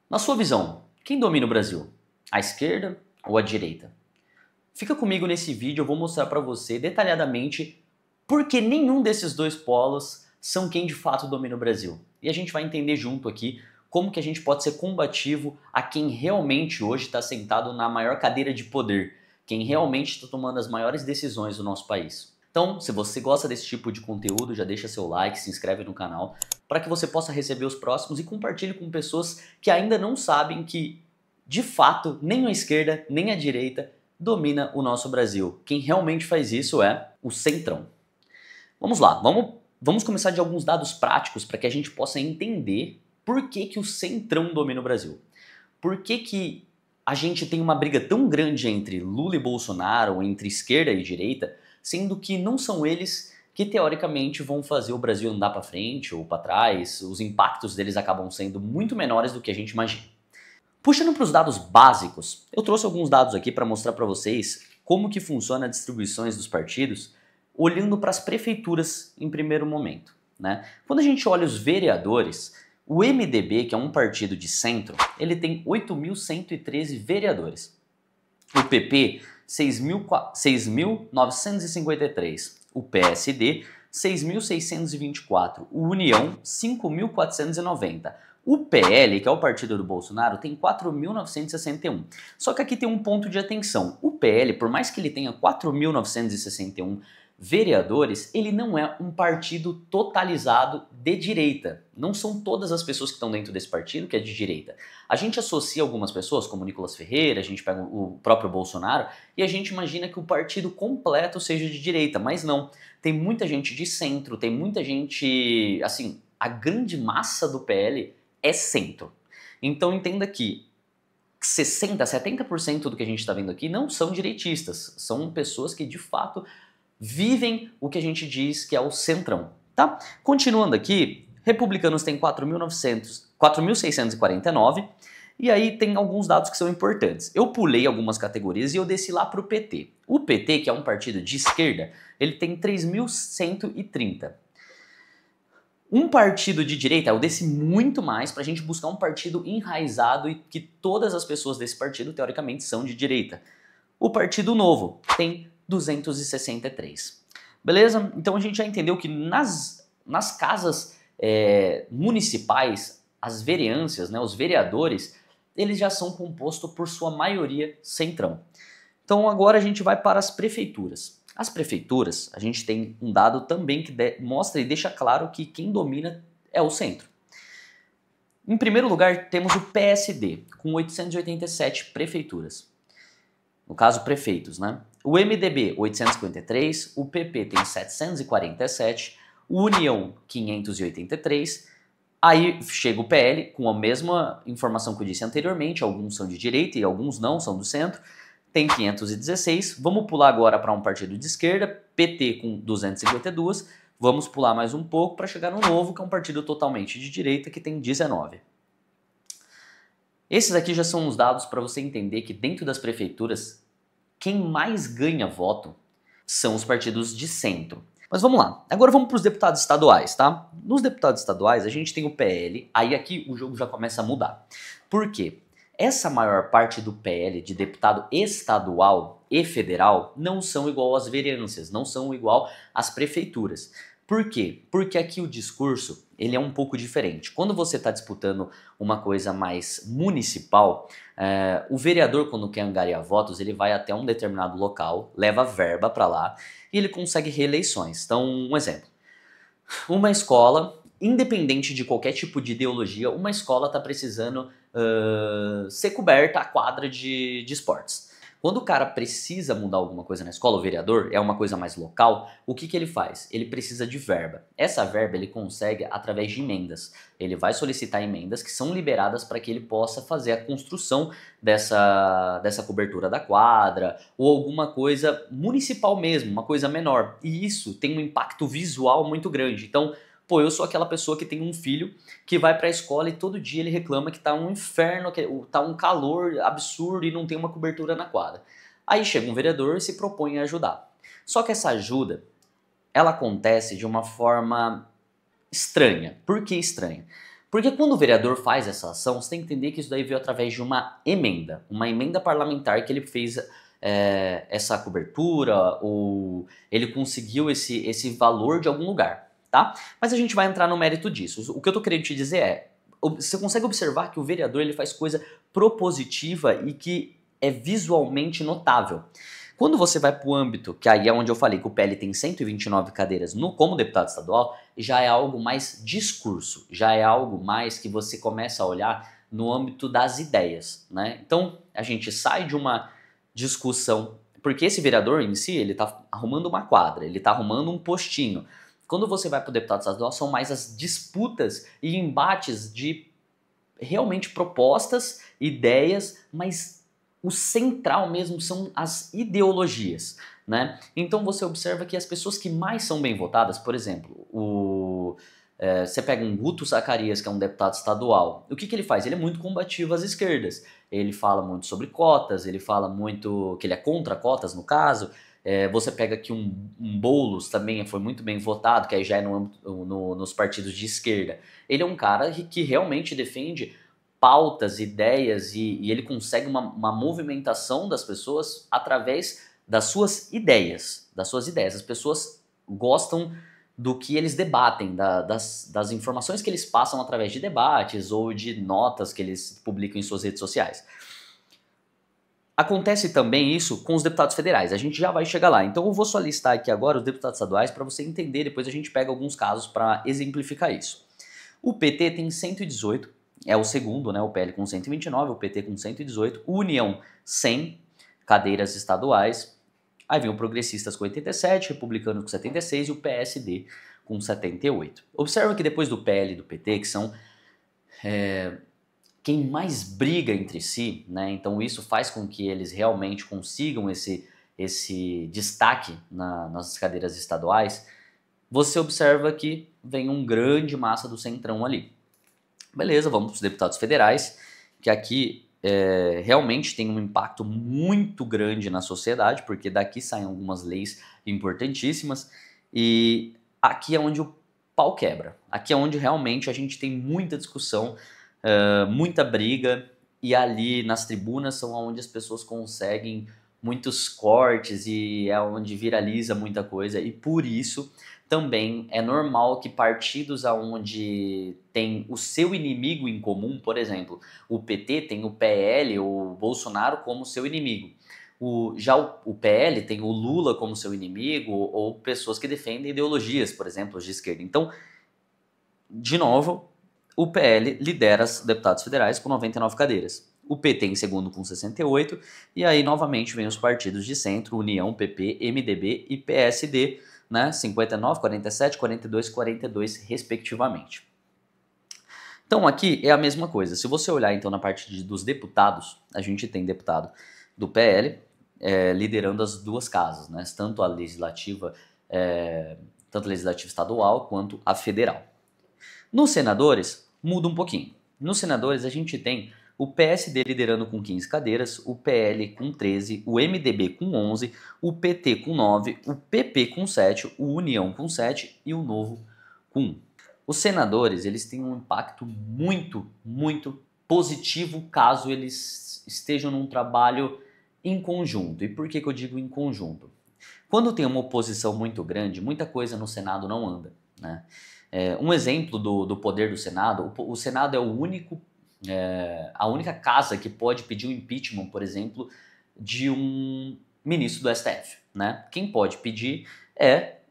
Na sua visão, quem domina o Brasil? A esquerda ou a direita? Fica comigo nesse vídeo, eu vou mostrar para você detalhadamente por que nenhum desses dois polos são quem de fato domina o Brasil. E a gente vai entender junto aqui como que a gente pode ser combativo a quem realmente hoje está sentado na maior cadeira de poder, quem realmente está tomando as maiores decisões do nosso país. Então, se você gosta desse tipo de conteúdo, já deixa seu like, se inscreve no canal, para que você possa receber os próximos e compartilhe com pessoas que ainda não sabem que, de fato, nem a esquerda nem a direita domina o nosso Brasil. Quem realmente faz isso é o Centrão. Vamos lá, vamos começar de alguns dados práticos para que a gente possa entender por que o Centrão domina o Brasil. Por que a gente tem uma briga tão grande entre Lula e Bolsonaro, entre esquerda e direita, sendo que não são eles que teoricamente vão fazer o Brasil andar para frente ou para trás, os impactos deles acabam sendo muito menores do que a gente imagina. Puxando para os dados básicos, eu trouxe alguns dados aqui para mostrar para vocês como que funciona as distribuições dos partidos, olhando para as prefeituras em primeiro momento, né? Quando a gente olha os vereadores, o MDB, que é um partido de centro, ele tem 8.113 vereadores. O PP, 6.953. O PSD, 6.624. O União, 5.490. O PL, que é o partido do Bolsonaro, tem 4.961. Só que aqui tem um ponto de atenção. O PL, por mais que ele tenha 4.961 vereadores, ele não é um partido totalizado de direita. Não são todas as pessoas que estão dentro desse partido que é de direita. A gente associa algumas pessoas, como Nicolas Ferreira, a gente pega o próprio Bolsonaro, e a gente imagina que o partido completo seja de direita, mas não. Tem muita gente de centro, tem muita gente, assim, a grande massa do PL é centro. Então entenda que 60%, 70% do que a gente está vendo aqui não são direitistas, são pessoas que de fato vivem o que a gente diz que é o centrão, tá? Continuando aqui, republicanos têm 4.649 e aí tem alguns dados que são importantes. Eu pulei algumas categorias e eu desci lá para o PT. O PT, que é um partido de esquerda, ele tem 3.130. Um partido de direita, eu desci muito mais para a gente buscar um partido enraizado e que todas as pessoas desse partido, teoricamente, são de direita. O Partido Novo tem 263. Beleza? Então a gente já entendeu que nas casas municipais, as vereâncias, né, os vereadores, eles já são compostos por sua maioria centrão. Então agora a gente vai para as prefeituras. As prefeituras, a gente tem um dado também que mostra e deixa claro que quem domina é o centro. Em primeiro lugar, temos o PSD, com 887 prefeituras. No caso, prefeitos, né? O MDB, 853, o PP tem 747, o União, 583, aí chega o PL, com a mesma informação que eu disse anteriormente, alguns são de direita e alguns não, são do centro, tem 516, vamos pular agora para um partido de esquerda, PT com 252, vamos pular mais um pouco para chegar no Novo, que é um partido totalmente de direita, que tem 19. Esses aqui já são os dados para você entender que dentro das prefeituras, quem mais ganha voto são os partidos de centro. Mas vamos lá, agora vamos para os deputados estaduais, tá? Nos deputados estaduais a gente tem o PL, aí aqui o jogo já começa a mudar. Por quê? Essa maior parte do PL de deputado estadual e federal não são igual às vereanças, não são igual às prefeituras. Por quê? Porque aqui o discurso ele é um pouco diferente. Quando você está disputando uma coisa mais municipal, o vereador, quando quer angariar votos, ele vai até um determinado local, leva verba para lá e ele consegue reeleições. Então, um exemplo. Uma escola, independente de qualquer tipo de ideologia, uma escola está precisando ser coberta a quadra de esportes. Quando o cara precisa mudar alguma coisa na escola, o vereador, é uma coisa mais local, o que ele faz? Ele precisa de verba. Essa verba ele consegue através de emendas. Ele vai solicitar emendas que são liberadas para que ele possa fazer a construção dessa cobertura da quadra ou alguma coisa municipal mesmo, uma coisa menor. E isso tem um impacto visual muito grande. Então, pô, eu sou aquela pessoa que tem um filho que vai pra escola e todo dia ele reclama que tá um inferno, que tá um calor absurdo e não tem uma cobertura na quadra. Aí chega um vereador e se propõe a ajudar. Só que essa ajuda, ela acontece de uma forma estranha. Por que estranha? Porque quando o vereador faz essa ação, você tem que entender que isso daí veio através de uma emenda parlamentar que ele fez essa cobertura, ou ele conseguiu esse valor de algum lugar, tá? Mas a gente vai entrar no mérito disso. O que eu tô querendo te dizer é, você consegue observar que o vereador ele faz coisa propositiva e que é visualmente notável. Quando você vai para o âmbito, que aí é onde eu falei que o PL tem 129 cadeiras como deputado estadual, já é algo mais discurso, já é algo mais que você começa a olhar no âmbito das ideias, né? Então, a gente sai de uma discussão, porque esse vereador em si, ele está arrumando uma quadra, ele está arrumando um postinho. Quando você vai para o deputado estadual, são mais as disputas e embates de realmente propostas, ideias, mas o central mesmo são as ideologias, né? Então você observa que as pessoas que mais são bem votadas, por exemplo, você pega um Guto Zacarias, que é um deputado estadual, o que ele faz? Ele é muito combativo às esquerdas, ele fala muito sobre cotas, ele fala muito que ele é contra cotas, no caso. Você pega aqui um Boulos, também foi muito bem votado, que aí já é nos partidos de esquerda. Ele é um cara que realmente defende pautas, ideias e ele consegue uma movimentação das pessoas através das suas ideias. As pessoas gostam do que eles debatem, das informações que eles passam através de debates ou de notas que eles publicam em suas redes sociais. Acontece também isso com os deputados federais, a gente já vai chegar lá. Então eu vou só listar aqui agora os deputados estaduais para você entender, depois a gente pega alguns casos para exemplificar isso. O PT tem 118, é o segundo, né? O PL com 129, o PT com 118, o União 100 cadeiras estaduais, aí vem o Progressistas com 87, Republicanos com 76 e o PSD com 78. Observa que depois do PL e do PT, que são quem mais briga entre si, né? Então isso faz com que eles realmente consigam esse destaque nas cadeiras estaduais. Você observa que vem um grande massa do centrão ali. Beleza, vamos para os deputados federais, que aqui realmente tem um impacto muito grande na sociedade, porque daqui saem algumas leis importantíssimas, e aqui é onde o pau quebra. Aqui é onde realmente a gente tem muita discussão, muita briga, e ali nas tribunas são onde as pessoas conseguem muitos cortes e é onde viraliza muita coisa, e por isso também é normal que partidos aonde tem o seu inimigo em comum, por exemplo, o PT tem o PL, o Bolsonaro como seu inimigo. Já o PL tem o Lula como seu inimigo, ou pessoas que defendem ideologias, por exemplo, de esquerda. Então, de novo, o PL lidera os deputados federais com 99 cadeiras. O PT em segundo com 68, e aí novamente vem os partidos de centro, União, PP, MDB e PSD, né? 59, 47, 42, 42 respectivamente. Então aqui é a mesma coisa. Se você olhar então na parte dos deputados, a gente tem deputado do PL liderando as duas casas, né? Tanto a legislativa estadual quanto a federal. Nos senadores, muda um pouquinho. Nos senadores a gente tem o PSD liderando com 15 cadeiras, o PL com 13, o MDB com 11, o PT com 9, o PP com 7, o União com 7 e o Novo com 1. Os senadores, eles têm um impacto muito, muito positivo caso eles estejam num trabalho em conjunto. E por que eu digo em conjunto? Quando tem uma oposição muito grande, muita coisa no Senado não anda, né? Um exemplo do poder do Senado, o Senado é a única casa que pode pedir o impeachment, por exemplo, de um ministro do STF, né? Quem pode pedir é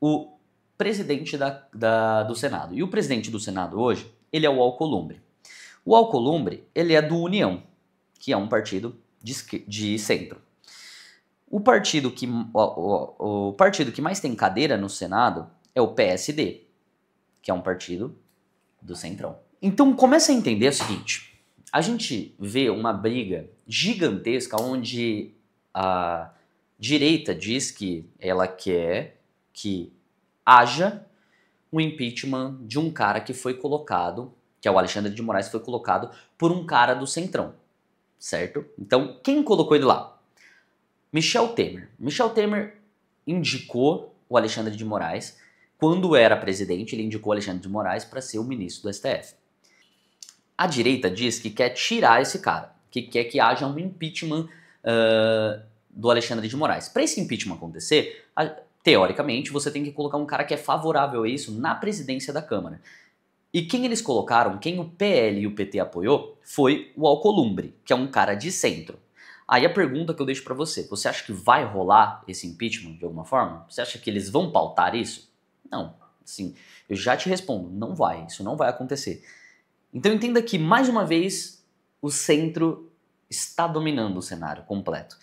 o presidente do Senado. E o presidente do Senado hoje, ele é o Alcolumbre. O Alcolumbre, ele é do União, que é um partido de centro. O partido que mais tem cadeira no Senado é o PSD, que é um partido do centrão. Então começa a entender o seguinte, a gente vê uma briga gigantesca onde a direita diz que ela quer que haja um impeachment de um cara que foi colocado, que é o Alexandre de Moraes, foi colocado por um cara do centrão, certo? Então quem colocou ele lá? Michel Temer. Michel Temer indicou o Alexandre de Moraes. Quando era presidente, ele indicou o Alexandre de Moraes para ser o ministro do STF. A direita diz que quer tirar esse cara, que quer que haja um impeachment do Alexandre de Moraes. Para esse impeachment acontecer, teoricamente, você tem que colocar um cara que é favorável a isso na presidência da Câmara. E quem eles colocaram, quem o PL e o PT apoiou, foi o Alcolumbre, que é um cara de centro. Aí a pergunta que eu deixo para você acha que vai rolar esse impeachment de alguma forma? Você acha que eles vão pautar isso? Não, sim, eu já te respondo, não vai, isso não vai acontecer. Então entenda que, mais uma vez, o centro está dominando o cenário completo.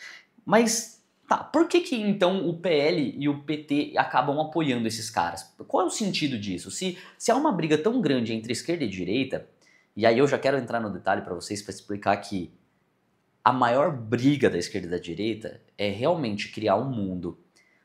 Mas, tá, por que então o PL e o PT acabam apoiando esses caras? Qual é o sentido disso? Se há uma briga tão grande entre esquerda e direita, e aí eu já quero entrar no detalhe para vocês para explicar que a maior briga da esquerda e da direita é realmente criar um mundo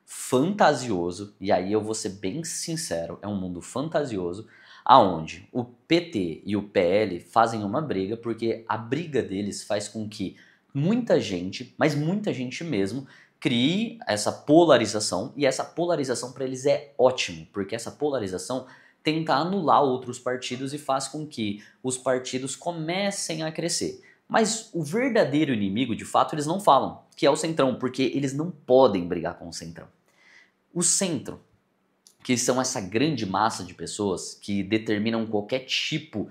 fantasioso, e aí eu vou ser bem sincero, é um mundo fantasioso, aonde o PT e o PL fazem uma briga, porque a briga deles faz com que muita gente, mas muita gente mesmo, crie essa polarização, e essa polarização para eles é ótimo, porque essa polarização tenta anular outros partidos e faz com que os partidos comecem a crescer. Mas o verdadeiro inimigo, de fato, eles não falam, que é o Centrão, porque eles não podem brigar com o Centrão. O centro, que são essa grande massa de pessoas que determinam qualquer tipo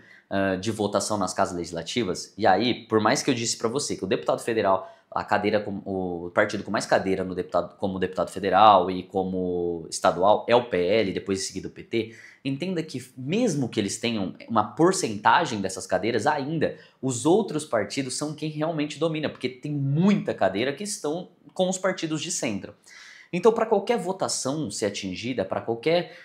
de votação nas casas legislativas, e aí, por mais que eu disse para você que o deputado federal, a cadeira, o partido com mais cadeira no como deputado federal e como estadual é o PL, depois em seguida o PT, entenda que mesmo que eles tenham uma porcentagem dessas cadeiras, ainda os outros partidos são quem realmente domina, porque tem muita cadeira que estão com os partidos de centro. Então, para qualquer votação ser atingida, para qualquer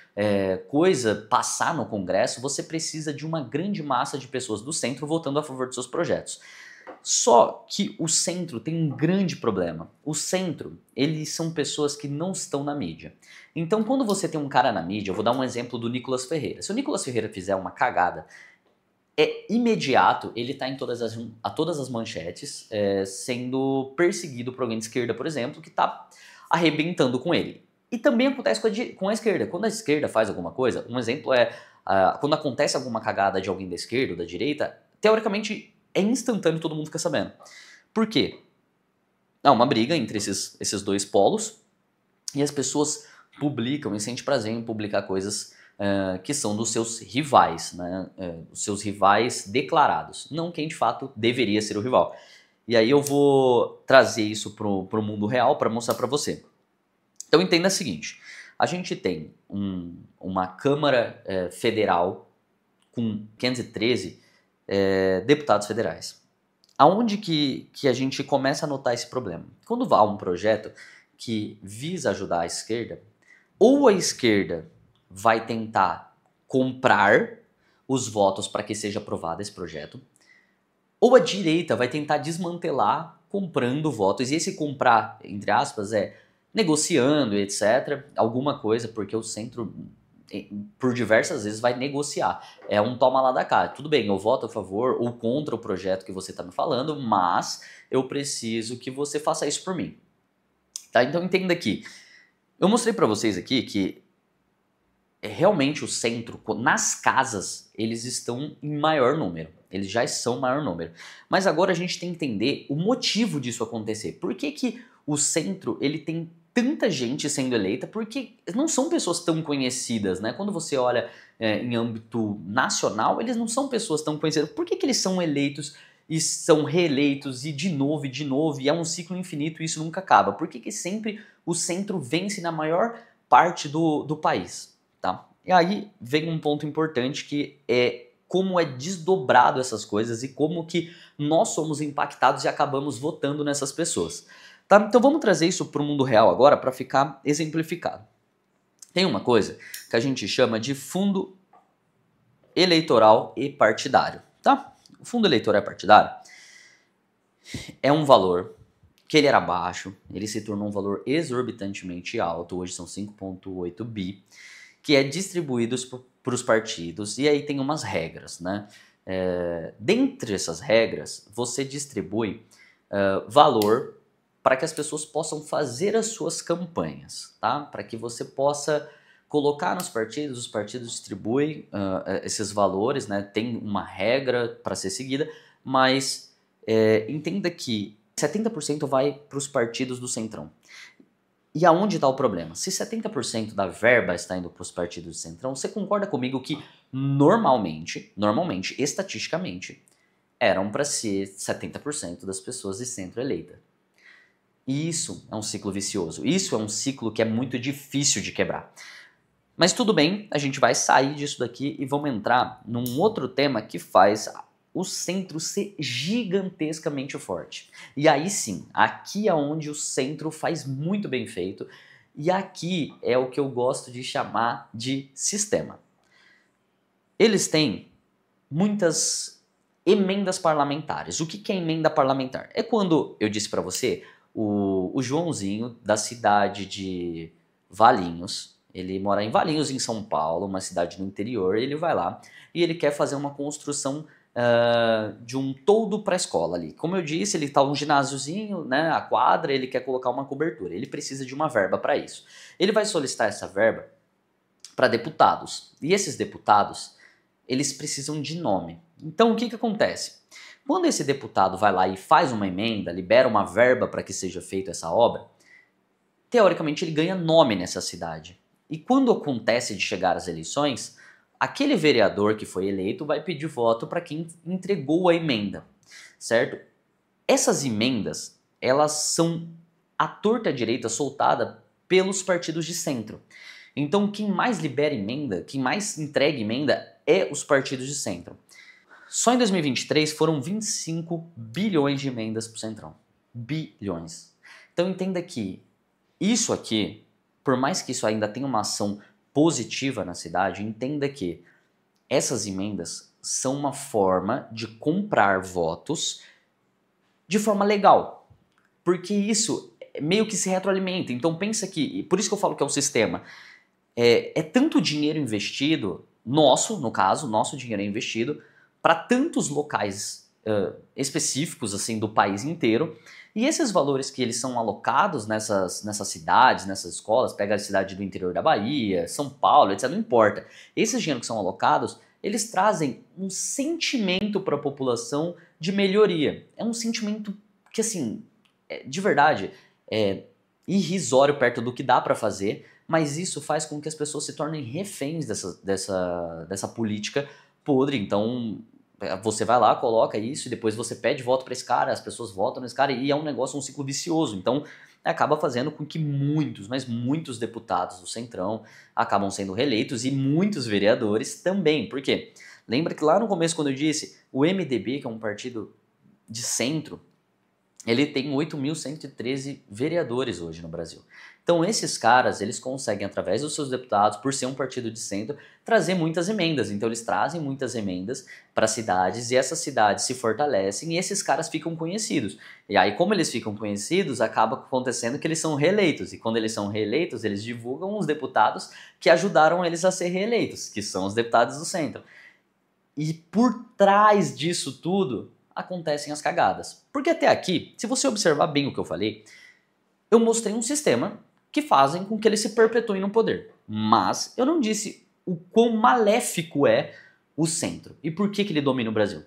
coisa passar no Congresso, você precisa de uma grande massa de pessoas do centro votando a favor de seus projetos. Só que o centro tem um grande problema. O centro, eles são pessoas que não estão na mídia. Então, quando você tem um cara na mídia, eu vou dar um exemplo do Nicolas Ferreira. Se o Nicolas Ferreira fizer uma cagada, é imediato, ele está em todas as manchetes, sendo perseguido por alguém de esquerda, por exemplo, que está arrebentando com ele. E também acontece com a esquerda. Quando a esquerda faz alguma coisa, um exemplo é quando acontece alguma cagada de alguém da esquerda ou da direita, teoricamente é instantâneo, todo mundo fica sabendo. Por quê? Há uma briga entre esses dois polos e as pessoas publicam e sentem prazer em publicar coisas que são dos seus rivais, né? Os seus rivais declarados, não quem de fato deveria ser o rival. E aí eu vou trazer isso pro mundo real para mostrar para você. Então entenda o seguinte, a gente tem uma Câmara Federal com 513 deputados federais. Aonde que a gente começa a notar esse problema? Quando há um projeto que visa ajudar a esquerda, ou a esquerda vai tentar comprar os votos para que seja aprovado esse projeto, ou a direita vai tentar desmantelar comprando votos. E esse comprar, entre aspas, é negociando, etc. Alguma coisa, porque o centro, por diversas vezes, vai negociar. É um toma lá da cá. Tudo bem, eu voto a favor ou contra o projeto que você está me falando, mas eu preciso que você faça isso por mim. Tá? Então entenda aqui. Eu mostrei para vocês aqui que realmente o centro, nas casas, eles estão em maior número. Eles já são maior número. Mas agora a gente tem que entender o motivo disso acontecer. Por que o centro ele tem tanta gente sendo eleita? Porque não são pessoas tão conhecidas, né? Quando você olha em âmbito nacional, eles não são pessoas tão conhecidas. Por que eles são eleitos e são reeleitos e de novo, e é um ciclo infinito e isso nunca acaba? Por que sempre o centro vence na maior parte do país? Tá? E aí vem um ponto importante que é como é desdobrado essas coisas e como que nós somos impactados e acabamos votando nessas pessoas. Tá? Então vamos trazer isso para o mundo real agora para ficar exemplificado. Tem uma coisa que a gente chama de fundo eleitoral e partidário. Tá? O fundo eleitoral e partidário é um valor que ele era baixo, ele se tornou um valor exorbitantemente alto, hoje são 5,8 bi, que é distribuído para os partidos, e aí tem umas regras, né? Dentre essas regras, você distribui valor para que as pessoas possam fazer as suas campanhas, tá? Para que você possa colocar nos partidos, os partidos distribuem esses valores, né? Tem uma regra para ser seguida, mas entenda que 70% vai para os partidos do Centrão. E aonde está o problema? Se 70% da verba está indo para os partidos do Centrão, você concorda comigo que normalmente, estatisticamente, eram para ser 70% das pessoas de centro eleita. E isso é um ciclo vicioso. Isso é um ciclo que é muito difícil de quebrar. Mas tudo bem, a gente vai sair disso daqui e vamos entrar num outro tema que faz o centro ser gigantescamente forte. E aí sim, aqui é onde o centro faz muito bem feito, e aqui é o que eu gosto de chamar de sistema. Eles têm muitas emendas parlamentares. O que é emenda parlamentar? É quando eu disse para você, o Joãozinho, da cidade de Valinhos, ele mora em Valinhos, em São Paulo, uma cidade no interior, ele vai lá e ele quer fazer uma construção de um toldo para a escola ali. Como eu disse, ele está um ginásiozinho, né, a quadra, ele quer colocar uma cobertura, ele precisa de uma verba para isso. Ele vai solicitar essa verba para deputados, e esses deputados, eles precisam de nome. Então o que acontece? Quando esse deputado vai lá e faz uma emenda, libera uma verba para que seja feita essa obra, teoricamente ele ganha nome nessa cidade. E quando acontece de chegar às eleições, aquele vereador que foi eleito vai pedir voto para quem entregou a emenda, certo? Essas emendas, elas são à torta direita soltada pelos partidos de centro. Então quem mais libera emenda, quem mais entrega emenda é os partidos de centro. Só em 2023 foram 25 bilhões de emendas para o Centrão. Bilhões. Então entenda que isso aqui, por mais que isso ainda tenha uma ação positiva na cidade, entenda que essas emendas são uma forma de comprar votos de forma legal. Porque isso meio que se retroalimenta. Então pensa que, por isso que eu falo que é um sistema, é tanto dinheiro investido, no caso, nosso dinheiro é investido, para tantos locais específicos assim do país inteiro, e esses valores que eles são alocados nessas cidades, nessas escolas, pega a cidade do interior da Bahia, São Paulo, etc, não importa. Esses dinheiros que são alocados, eles trazem um sentimento para a população de melhoria. É um sentimento que, assim, de verdade, é irrisório perto do que dá para fazer, mas isso faz com que as pessoas se tornem reféns dessa política podre. Então você vai lá, coloca isso e depois você pede voto para esse cara, as pessoas votam nesse cara e é um negócio, um ciclo vicioso. Então acaba fazendo com que muitos, mas muitos deputados do Centrão acabam sendo reeleitos e muitos vereadores também. Por quê? Lembra que lá no começo, quando eu disse, o MDB, que é um partido de centro, ele tem 8.113 vereadores hoje no Brasil. Então esses caras, eles conseguem, através dos seus deputados, por ser um partido de centro, trazer muitas emendas. Então eles trazem muitas emendas para cidades e essas cidades se fortalecem e esses caras ficam conhecidos. E aí, como eles ficam conhecidos, acaba acontecendo que eles são reeleitos. E quando eles são reeleitos, eles divulgam os deputados que ajudaram eles a ser reeleitos, que são os deputados do centro. E por trás disso tudo, acontecem as cagadas. Porque até aqui, se você observar bem o que eu falei, eu mostrei um sistema que fazem com que ele se perpetue no poder. Mas eu não disse o quão maléfico é o centro e por que ele domina o Brasil.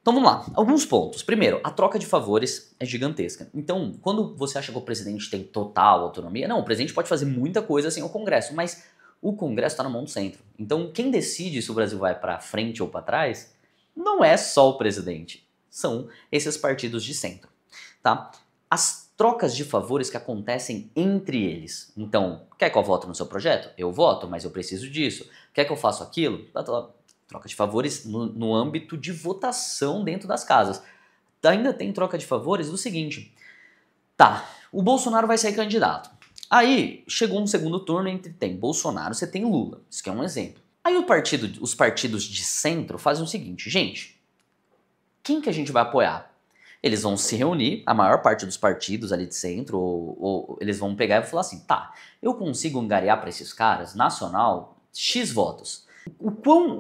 Então vamos lá, alguns pontos. Primeiro, a troca de favores é gigantesca. Então, quando você acha que o presidente tem total autonomia, não, o presidente pode fazer muita coisa sem o Congresso, mas o Congresso está na mão do centro. Então, quem decide se o Brasil vai para frente ou para trás não é só o presidente, são esses partidos de centro, tá? As trocas de favores que acontecem entre eles. Então, quer que eu vote no seu projeto? Eu voto, mas eu preciso disso. Quer que eu faça aquilo? Troca de favores no âmbito de votação dentro das casas. Ainda tem troca de favores do seguinte, tá, o Bolsonaro vai ser candidato. Aí, chegou um segundo turno entre tem Bolsonaro, você tem Lula. Isso aqui é um exemplo. Aí os partidos de centro fazem o seguinte, gente, quem que a gente vai apoiar? Eles vão se reunir, a maior parte dos partidos ali de centro, ou eles vão pegar e falar assim, tá, eu consigo angariar para esses caras, nacional, X votos.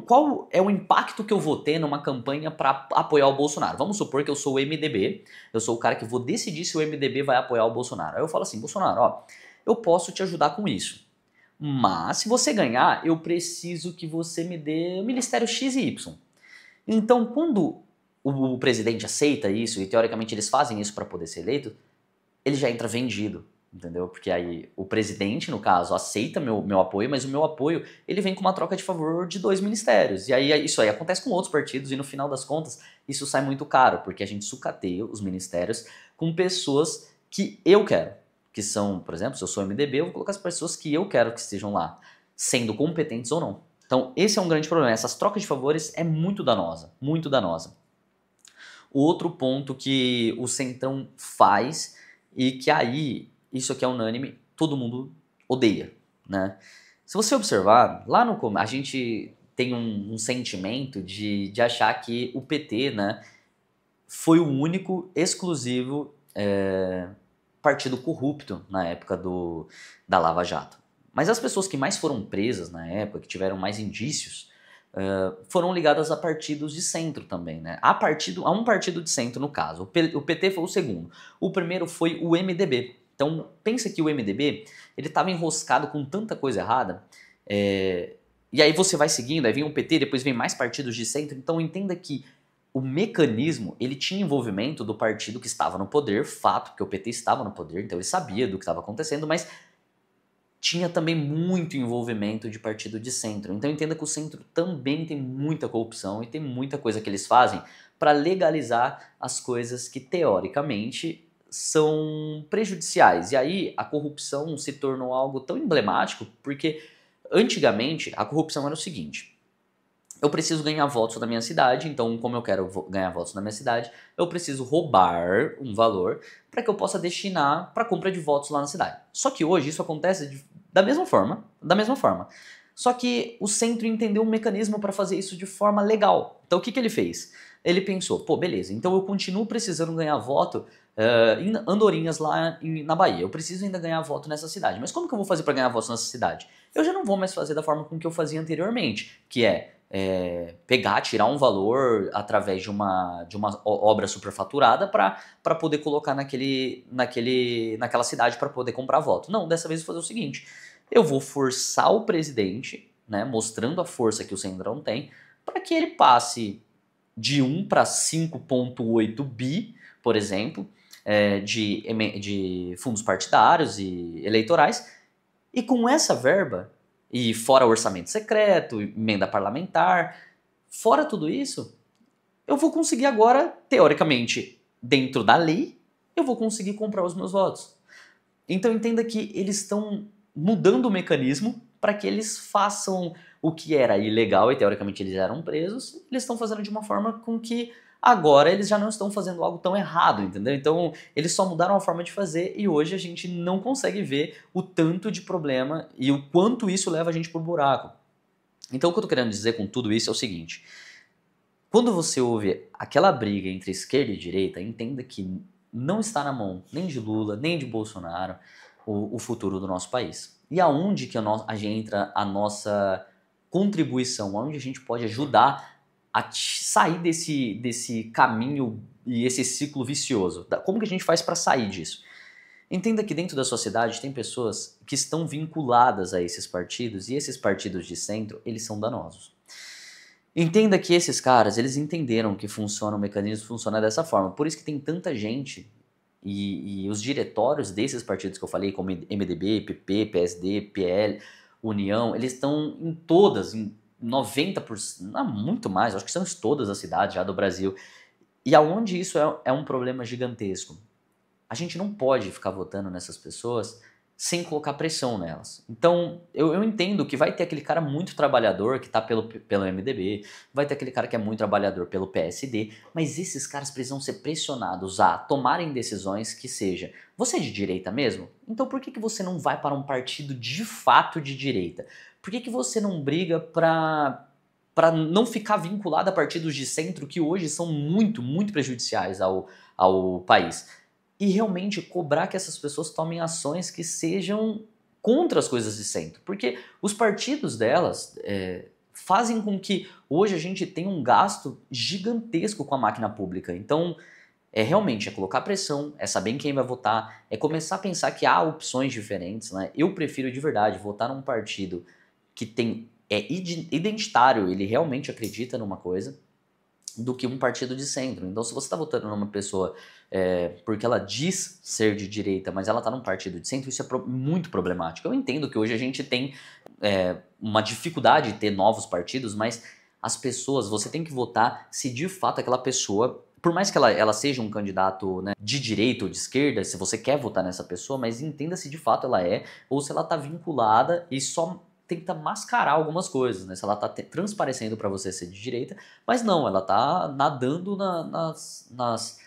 Qual é o impacto que eu vou ter numa campanha para apoiar o Bolsonaro? Vamos supor que eu sou o MDB, eu sou o cara que vou decidir se o MDB vai apoiar o Bolsonaro. Aí eu falo assim, Bolsonaro, ó, eu posso te ajudar com isso. mas se você ganhar, eu preciso que você me dê o ministério X e Y. Então, quando o presidente aceita isso, e teoricamente eles fazem isso para poder ser eleito, ele já entra vendido, entendeu? Porque aí o presidente, no caso, aceita meu apoio, mas o meu apoio, ele vem com uma troca de favor de 2 ministérios. E aí isso aí acontece com outros partidos e no final das contas isso sai muito caro, porque a gente sucateia os ministérios com pessoas que eu quero, que são, por exemplo, se eu sou MDB, eu vou colocar as pessoas que eu quero que estejam lá, sendo competentes ou não. Então esse é um grande problema, essas trocas de favores é muito danosa, muito danosa. Outro ponto que o Centrão faz e que aí, isso aqui é unânime, todo mundo odeia, né? Se você observar, lá no começo, a gente tem um sentimento de achar que o PT, né, foi o único, exclusivo partido corrupto na época da Lava Jato. Mas as pessoas que mais foram presas na época, que tiveram mais indícios, foram ligadas a partidos de centro também, né? A um partido de centro, no caso. O PT foi o segundo. O primeiro foi o MDB. Então, pensa que o MDB, ele estava enroscado com tanta coisa errada, e aí você vai seguindo, aí vem o PT, depois vem mais partidos de centro. Então, entenda que o mecanismo, ele tinha envolvimento do partido que estava no poder, fato, que o PT estava no poder, então ele sabia do que estava acontecendo, mas tinha também muito envolvimento de partido de centro. Então entenda que o centro também tem muita corrupção e tem muita coisa que eles fazem para legalizar as coisas que teoricamente são prejudiciais. E aí a corrupção se tornou algo tão emblemático porque antigamente a corrupção era o seguinte: eu preciso ganhar votos na minha cidade, então como eu quero ganhar votos na minha cidade, eu preciso roubar um valor para que eu possa destinar para compra de votos lá na cidade. Só que hoje isso acontece da mesma forma. Só que o centro entendeu um mecanismo para fazer isso de forma legal. Então o que ele fez? Ele pensou, pô, beleza, então eu continuo precisando ganhar voto em Andorinhas lá na Bahia. Eu preciso ainda ganhar voto nessa cidade. Mas como que eu vou fazer para ganhar votos nessa cidade? Eu já não vou mais fazer da forma com que eu fazia anteriormente, que pegar, tirar um valor através de uma obra superfaturada para poder colocar naquela cidade para poder comprar voto. Não, dessa vez eu vou fazer o seguinte: eu vou forçar o presidente, né, mostrando a força que o Centrão tem, para que ele passe de 1 para 5,8 bi, por exemplo, de fundos partidários e eleitorais, e com essa verba, e fora orçamento secreto, emenda parlamentar, fora tudo isso, eu vou conseguir agora, teoricamente, dentro da lei, eu vou conseguir comprar os meus votos. Então entenda que eles estão mudando o mecanismo para que eles façam o que era ilegal e teoricamente eles eram presos, eles estão fazendo de uma forma com que agora eles já não estão fazendo algo tão errado, entendeu? Então eles só mudaram a forma de fazer e hoje a gente não consegue ver o tanto de problema e o quanto isso leva a gente pro buraco. Então o que eu tô querendo dizer com tudo isso é o seguinte: quando você ouve aquela briga entre esquerda e direita, entenda que não está na mão nem de Lula, nem de Bolsonaro o futuro do nosso país. E aonde que a gente entra a nossa contribuição, aonde a gente pode ajudar a sair desse caminho e esse ciclo vicioso. Como que a gente faz para sair disso? Entenda que dentro da sociedade tem pessoas que estão vinculadas a esses partidos e esses partidos de centro, eles são danosos. Entenda que esses caras, eles entenderam que funciona o mecanismo, funciona dessa forma. Por isso que tem tanta gente e os diretórios desses partidos que eu falei, como MDB, PP, PSD, PL, União, eles estão em todas, em 90%, não, muito mais, acho que são em todas as cidades já do Brasil. E aonde isso é um problema gigantesco? A gente não pode ficar votando nessas pessoas sem colocar pressão nelas. Então, eu entendo que vai ter aquele cara muito trabalhador que tá pelo MDB, vai ter aquele cara que é muito trabalhador pelo PSD, mas esses caras precisam ser pressionados a tomarem decisões que seja: você é de direita mesmo? Então por que você não vai para um partido de fato de direita? Por que você não briga para não ficar vinculado a partidos de centro que hoje são muito, muito prejudiciais ao país? E realmente cobrar que essas pessoas tomem ações que sejam contra as coisas de centro. Porque os partidos delas fazem com que hoje a gente tenha um gasto gigantesco com a máquina pública. Então, é realmente colocar pressão, é saber em quem vai votar, é começar a pensar que há opções diferentes, né? Eu prefiro de verdade votar num partido que identitário, ele realmente acredita numa coisa, do que um partido de centro. Então, se você está votando numa pessoa porque ela diz ser de direita, mas ela está num partido de centro, isso é muito problemático. Eu entendo que hoje a gente tem uma dificuldade de ter novos partidos, mas as pessoas, você tem que votar se de fato aquela pessoa, por mais que ela seja um candidato, né, de direita ou de esquerda, se você quer votar nessa pessoa, mas entenda se de fato ela é, ou se ela está vinculada e só tenta mascarar algumas coisas, né? Se ela tá transparecendo para você ser de direita, mas não, ela tá nadando nas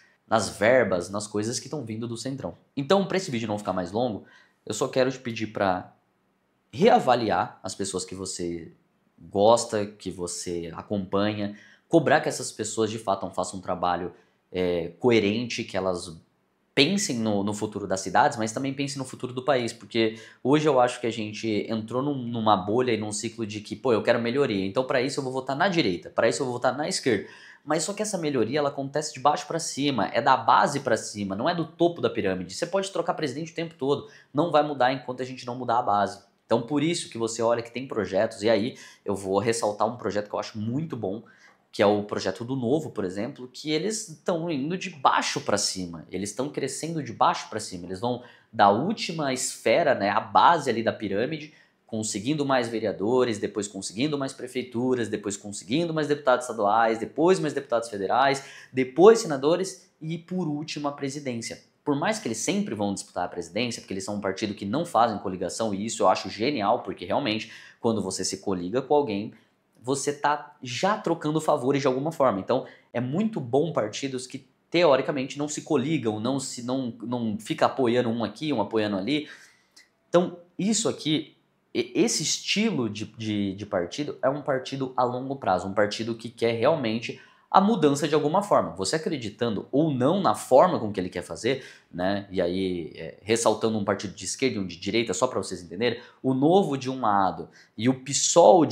verbas, nas coisas que estão vindo do Centrão. Então, para esse vídeo não ficar mais longo, eu só quero te pedir para reavaliar as pessoas que você gosta, que você acompanha, cobrar que essas pessoas de fato façam um trabalho coerente, que elas pensem no futuro das cidades, mas também pensem no futuro do país, porque hoje eu acho que a gente entrou numa bolha e num ciclo de que, pô, eu quero melhoria, então para isso eu vou votar na direita, para isso eu vou votar na esquerda. Mas só que essa melhoria ela acontece de baixo para cima, é da base para cima, não é do topo da pirâmide. Você pode trocar presidente o tempo todo, não vai mudar enquanto a gente não mudar a base. Então por isso que você olha que tem projetos, e aí eu vou ressaltar um projeto que eu acho muito bom, que é o projeto do Novo, por exemplo, que eles estão indo de baixo para cima, eles estão crescendo de baixo para cima, eles vão da última esfera, né, a base ali da pirâmide, conseguindo mais vereadores, depois conseguindo mais prefeituras, depois conseguindo mais deputados estaduais, depois mais deputados federais, depois senadores e por último a presidência. Por mais que eles sempre vão disputar a presidência, porque eles são um partido que não fazem coligação, e isso eu acho genial, porque realmente quando você se coliga com alguém, você está já trocando favores de alguma forma. Então, é muito bom partidos que, teoricamente, não se coligam, não fica apoiando um aqui, um apoiando ali. Então, isso aqui, esse estilo de partido é um partido a longo prazo, um partido que quer realmente a mudança de alguma forma. Você acreditando ou não na forma com que ele quer fazer, né? E aí, ressaltando um partido de esquerda e um de direita, só para vocês entenderem, o Novo de um lado e o PSOL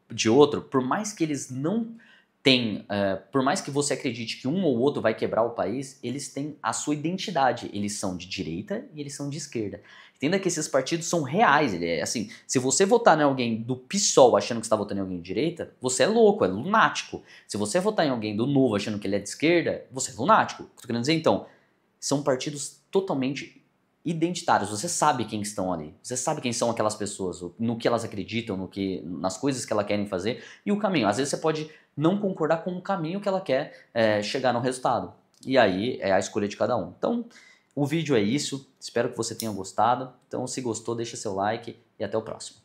de outro, por mais que eles não têm, por mais que você acredite que um ou outro vai quebrar o país, eles têm a sua identidade. Eles são de direita e eles são de esquerda. Entenda que esses partidos são reais. Assim, se você votar em alguém do PSOL achando que está votando em alguém de direita, você é louco, é lunático. Se você votar em alguém do Novo achando que ele é de esquerda, você é lunático. O que eu tô querendo dizer, então, são partidos totalmente identitários. Você sabe quem estão ali. Você sabe quem são aquelas pessoas, no que elas acreditam, nas coisas que elas querem fazer e o caminho. Às vezes você pode não concordar com o caminho que ela quer chegar no resultado. E aí é a escolha de cada um. Então, o vídeo é isso. Espero que você tenha gostado. Então, se gostou, deixa seu like e até o próximo.